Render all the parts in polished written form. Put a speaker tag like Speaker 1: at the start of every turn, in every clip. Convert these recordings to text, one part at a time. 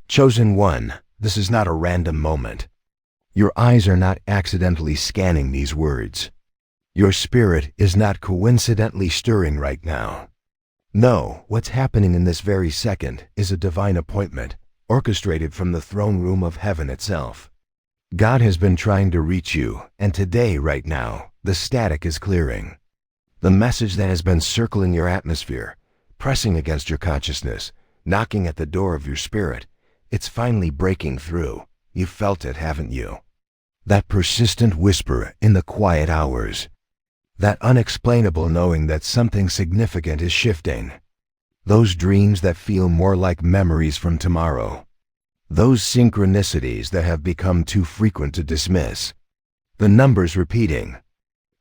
Speaker 1: Chosen one, this is not a random moment. Your eyes are not accidentally scanning these words. Your spirit is not coincidentally stirring right now. No, what's happening in this very second is a divine appointment, orchestrated from the throne room of heaven itself. God has been trying to reach you, and today, right now, the static is clearing. The message that has been circling your atmosphere, pressing against your consciousness, knocking at the door of your spirit, it's finally breaking through. You've felt it, haven't you? That persistent whisper in the quiet hours. That unexplainable knowing that something significant is shifting. Those dreams that feel more like memories from tomorrow. Those synchronicities that have become too frequent to dismiss. The numbers repeating.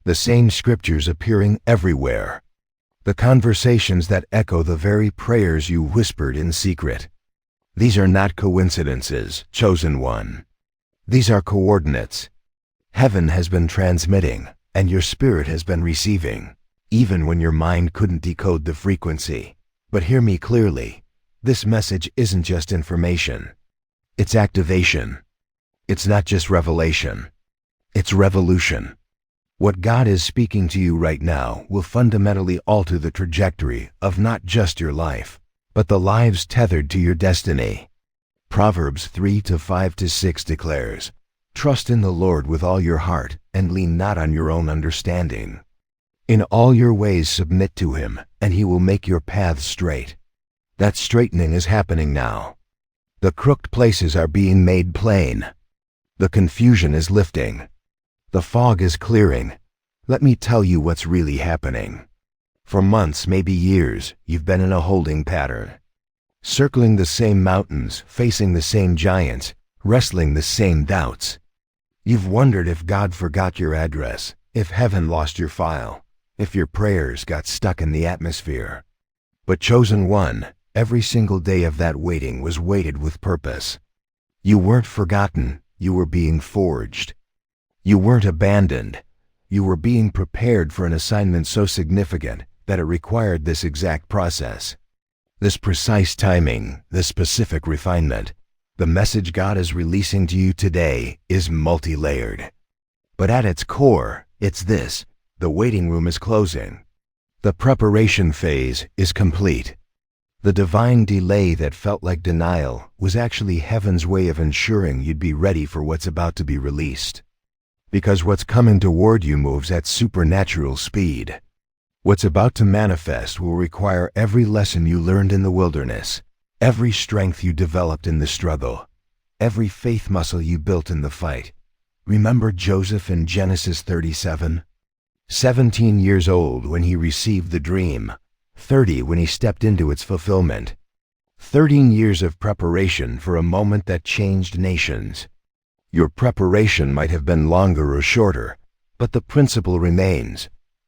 Speaker 1: The same scriptures appearing everywhere. The conversations that echo the very prayers you whispered in secret. These are not coincidences, chosen one. These are coordinates. Heaven has been transmitting, and your spirit has been receiving, even when your mind couldn't decode the frequency. But hear me clearly. This message isn't just information. It's activation. It's not just revelation. It's revolution. What God is speaking to you right now will fundamentally alter the trajectory of not just your life, but the lives tethered to your destiny. Proverbs 3:5-6 declares, "Trust in the Lord with all your heart, and lean not on your own understanding. In all your ways submit to Him, and He will make your paths straight." That straightening is happening now. The crooked places are being made plain. The confusion is lifting. The fog is clearing. Let me tell you what's really happening. For months, maybe years, you've been in a holding pattern. Circling the same mountains, facing the same giants, wrestling the same doubts. You've wondered if God forgot your address, if heaven lost your file, if your prayers got stuck in the atmosphere. But chosen one, every single day of that waiting was weighted with purpose. You weren't forgotten, you were being forged. You weren't abandoned, you were being prepared for an assignment so significant that it required this exact process. This precise timing, this specific refinement. The message God is releasing to you today is multi-layered. But at its core, it's this: the waiting room is closing. The preparation phase is complete. The divine delay that felt like denial was actually heaven's way of ensuring you'd be ready for what's about to be released. Because what's coming toward you moves at supernatural speed. What's about to manifest will require every lesson you learned in the wilderness, every strength you developed in the struggle, every faith muscle you built in the fight. Remember Joseph in Genesis 37? 17 years old when he received the dream, 30 when he stepped into its fulfillment. 13 years of preparation for a moment that changed nations. Your preparation might have been longer or shorter, but the principle remains.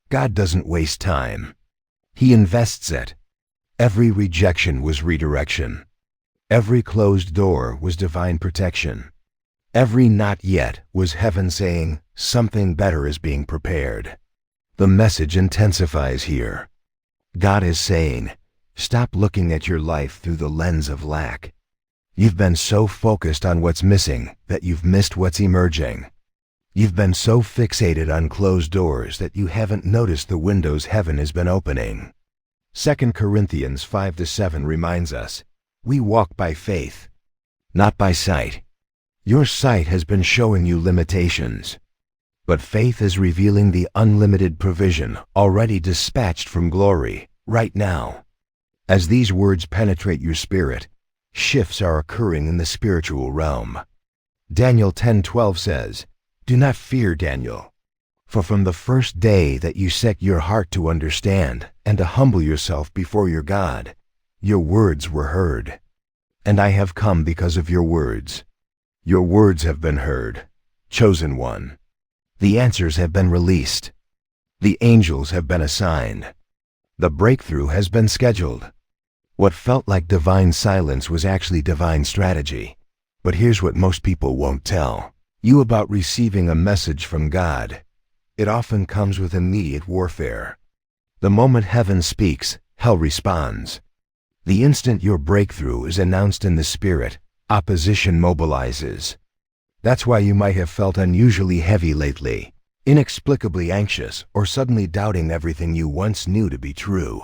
Speaker 1: God doesn't waste time. He invests it. Every rejection was redirection. Every closed door was divine protection. Every not yet was heaven saying, something better is being prepared. The message intensifies here. God is saying, stop looking at your life through the lens of lack. You've been so focused on what's missing that you've missed what's emerging. You've been so fixated on closed doors that you haven't noticed the windows heaven has been opening. 2 Corinthians 5-7 reminds us, we walk by faith, not by sight. Your sight has been showing you limitations, but faith is revealing the unlimited provision already dispatched from glory, right now. As these words penetrate your spirit, shifts are occurring in the spiritual realm. Daniel 10:12 says, "Do not fear, Daniel, for from the first day that you set your heart to understand and to humble yourself before your God, your words were heard. And I have come because of your words. Your words have been heard, chosen one. The answers have been released. The angels have been assigned. The breakthrough has been scheduled." What felt like divine silence was actually divine strategy. But here's what most people won't tell you about receiving a message from God. It often comes with immediate warfare. The moment heaven speaks, hell responds. The instant your breakthrough is announced in the spirit, Opposition mobilizes. That's why you might have felt unusually heavy lately, inexplicably anxious, or suddenly doubting everything you once knew to be true.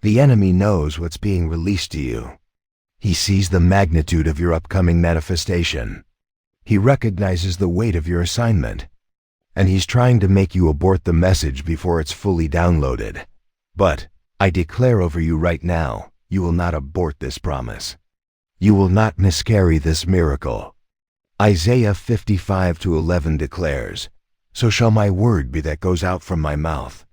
Speaker 1: The enemy knows what's being released to you. He sees the magnitude of your upcoming manifestation. He recognizes the weight of your assignment, and he's trying to make you abort the message before it's fully downloaded. But I declare over you right now, you will not abort this promise. You will not miscarry this miracle. Isaiah 55:11 declares, "So shall my word be that goes out from my mouth.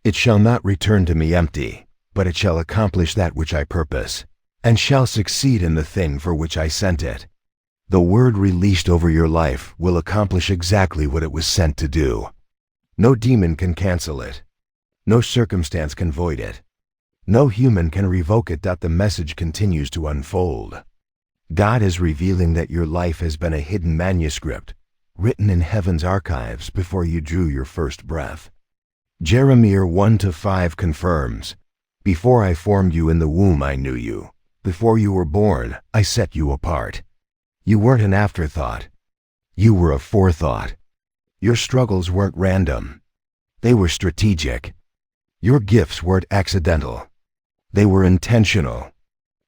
Speaker 1: It shall not return to me empty, but it shall accomplish that which I purpose, and shall succeed in the thing for which I sent it." The word released over your life will accomplish exactly what it was sent to do. No demon can cancel it. No circumstance can void it. No human can revoke it. The message continues to unfold. God is revealing that your life has been a hidden manuscript, written in heaven's archives before you drew your first breath. Jeremiah 1-5 confirms, "Before I formed you in the womb I knew you. Before you were born, I set you apart." You weren't an afterthought. You were a forethought. Your struggles weren't random. They were strategic. Your gifts weren't accidental. They were intentional.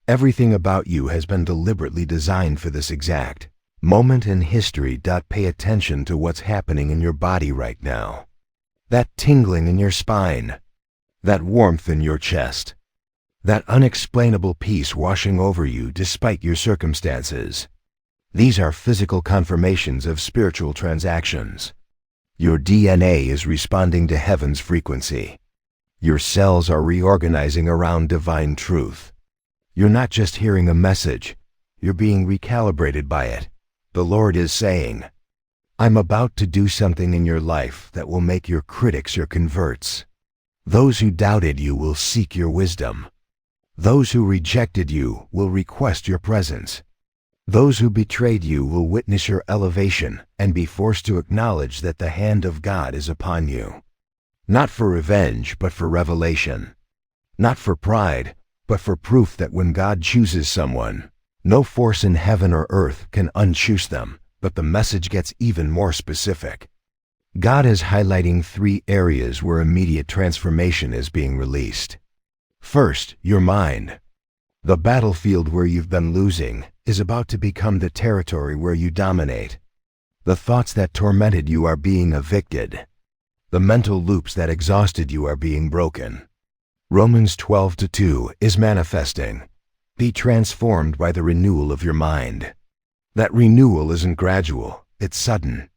Speaker 1: Everything about you has been deliberately designed for this exact moment in history. Pay attention to what's happening in your body right now. That tingling in your spine. That warmth in your chest. That unexplainable peace washing over you despite your circumstances. These are physical confirmations of spiritual transactions. Your DNA is responding to heaven's frequency. Your cells are reorganizing around divine truth. You're not just hearing a message, you're being recalibrated by it. The Lord is saying, "I'm about to do something in your life that will make your critics your converts. Those who doubted you will seek your wisdom. Those who rejected you will request your presence. Those who betrayed you will witness your elevation and be forced to acknowledge that the hand of God is upon you. Not for revenge, but for revelation. Not for pride, but for proof that when God chooses someone, no force in heaven or earth can unchoose them." But the message gets even more specific. God is highlighting 3 areas where immediate transformation is being released. First, your mind. The battlefield where you've been losing is about to become the territory where you dominate. The thoughts that tormented you are being evicted. The mental loops that exhausted you are being broken. Romans 12:2 is manifesting. Be transformed by the renewal of your mind. That renewal isn't gradual, it's sudden.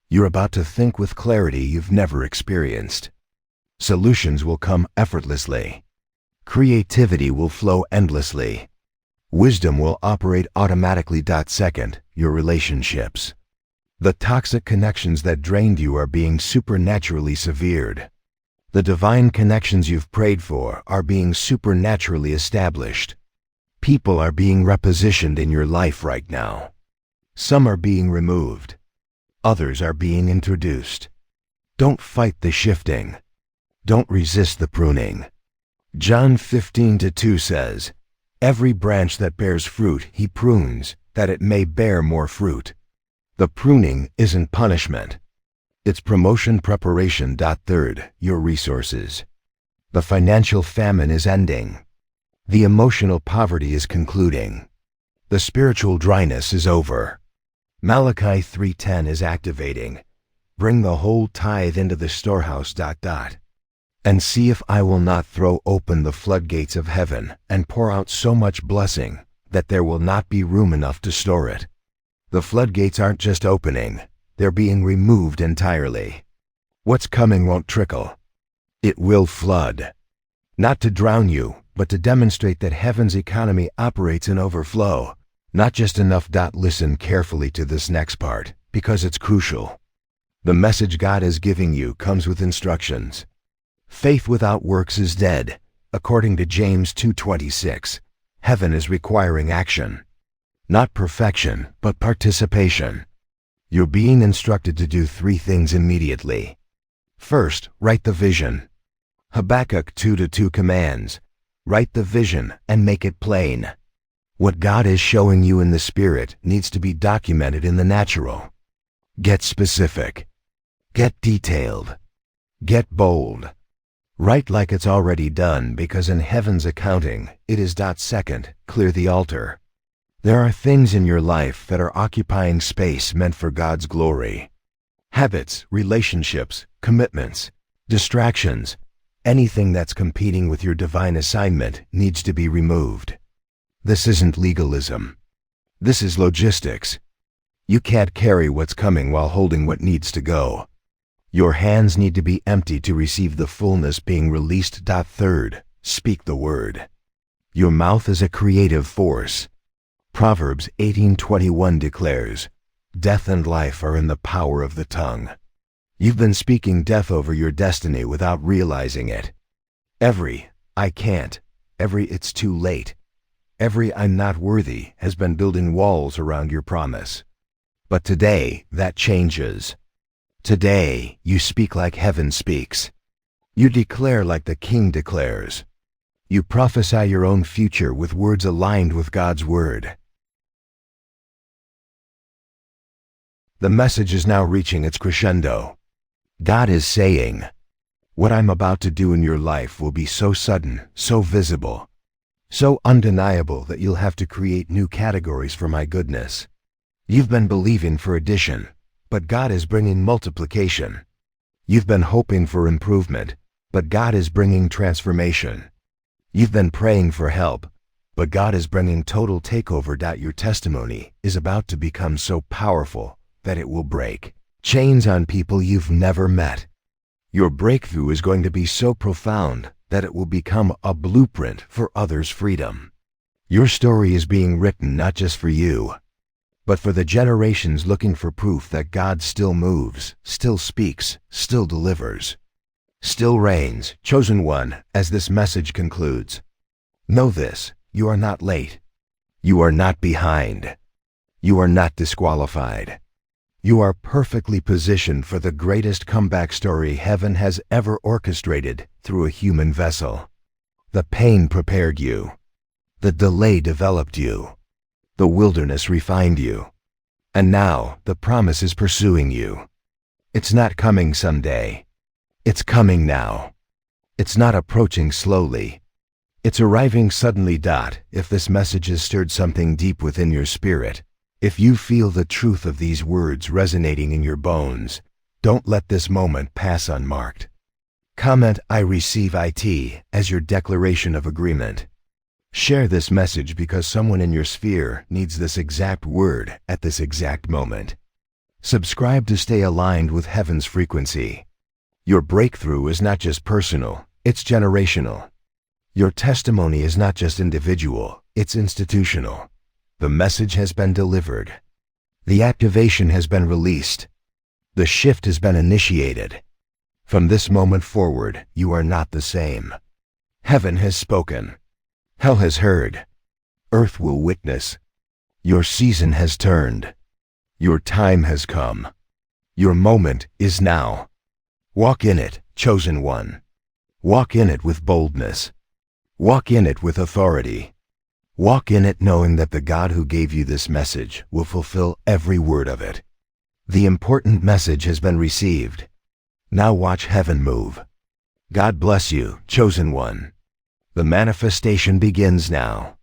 Speaker 1: You're about to think with clarity you've never experienced. Solutions will come effortlessly. Creativity will flow endlessly. Wisdom will operate automatically. Second, your relationships. The toxic connections that drained you are being supernaturally severed. The divine connections you've prayed for are being supernaturally established. People are being repositioned in your life right now. Some are being removed. Others are being introduced. Don't fight the shifting. Don't resist the pruning. John 15:2 says, "Every branch that bears fruit he prunes, that it may bear more fruit." The pruning isn't punishment. It's promotion preparation. Third, your resources. The financial famine is ending. The emotional poverty is concluding. The spiritual dryness is over. Malachi 3:10 is activating. "Bring the whole tithe into the storehouse. And see if I will not throw open the floodgates of heaven and pour out so much blessing that there will not be room enough to store it." The floodgates aren't just opening, they're being removed entirely. What's coming won't trickle. It will flood. Not to drown you, but to demonstrate that heaven's economy operates in overflow. Not just enough. Listen carefully to this next part, because it's crucial. The message God is giving you comes with instructions. Faith without works is dead. According to James 2:26, heaven is requiring action. Not perfection, but participation. You're being instructed to do 3 things immediately. First, write the vision. Habakkuk 2:2 commands, "Write the vision and make it plain." What God is showing you in the Spirit needs to be documented in the natural. Get specific. Get detailed. Get bold. Write like it's already done, because in heaven's accounting, it is .second, clear the altar. There are things in your life that are occupying space meant for God's glory. Habits, relationships, commitments, distractions, anything that's competing with your divine assignment needs to be removed. This isn't legalism. This is logistics. You can't carry what's coming while holding what needs to go. Your hands need to be empty to receive the fullness being released. Third, speak the word. Your mouth is a creative force. Proverbs 18:21 declares, "Death and life are in the power of the tongue." You've been speaking death over your destiny without realizing it. Every "I can't," every "it's too late," every "I'm not worthy" has been building walls around your promise. But today, that changes. Today, you speak like heaven speaks. You declare like the King declares. You prophesy your own future with words aligned with God's word. The message is now reaching its crescendo. God is saying, "What I'm about to do in your life will be so sudden, so visible, so undeniable that you'll have to create new categories for my goodness." You've been believing for addition, but God is bringing multiplication. You've been hoping for improvement, but God is bringing transformation. You've been praying for help, but God is bringing total takeover. Your testimony is about to become so powerful that it will break chains on people you've never met. Your breakthrough is going to be so profound that it will become a blueprint for others' freedom. Your story is being written not just for you, but for the generations looking for proof that God still moves, still speaks, still delivers, still reigns. Chosen one, as this message concludes, know this: you are not late. You are not behind. You are not disqualified. You are perfectly positioned for the greatest comeback story heaven has ever orchestrated through a human vessel. The pain prepared you. The delay developed you. The wilderness refined you. And now the promise is pursuing you. It's not coming someday. It's coming now. It's not approaching slowly. It's arriving suddenly. If this message has stirred something deep within your spirit, if you feel the truth of these words resonating in your bones, don't let this moment pass unmarked. Comment "I receive it" as your declaration of agreement. Share this message because someone in your sphere needs this exact word at this exact moment. Subscribe to stay aligned with heaven's frequency. Your breakthrough is not just personal, it's generational. Your testimony is not just individual, it's institutional. The message has been delivered. The activation has been released. The shift has been initiated. From this moment forward, you are not the same. Heaven has spoken. Hell has heard. Earth will witness. Your season has turned. Your time has come. Your moment is now. Walk in it, chosen one. Walk in it with boldness. Walk in it with authority. Walk in it knowing that the God who gave you this message will fulfill every word of it. The important message has been received. Now watch heaven move. God bless you, chosen one. The manifestation begins now.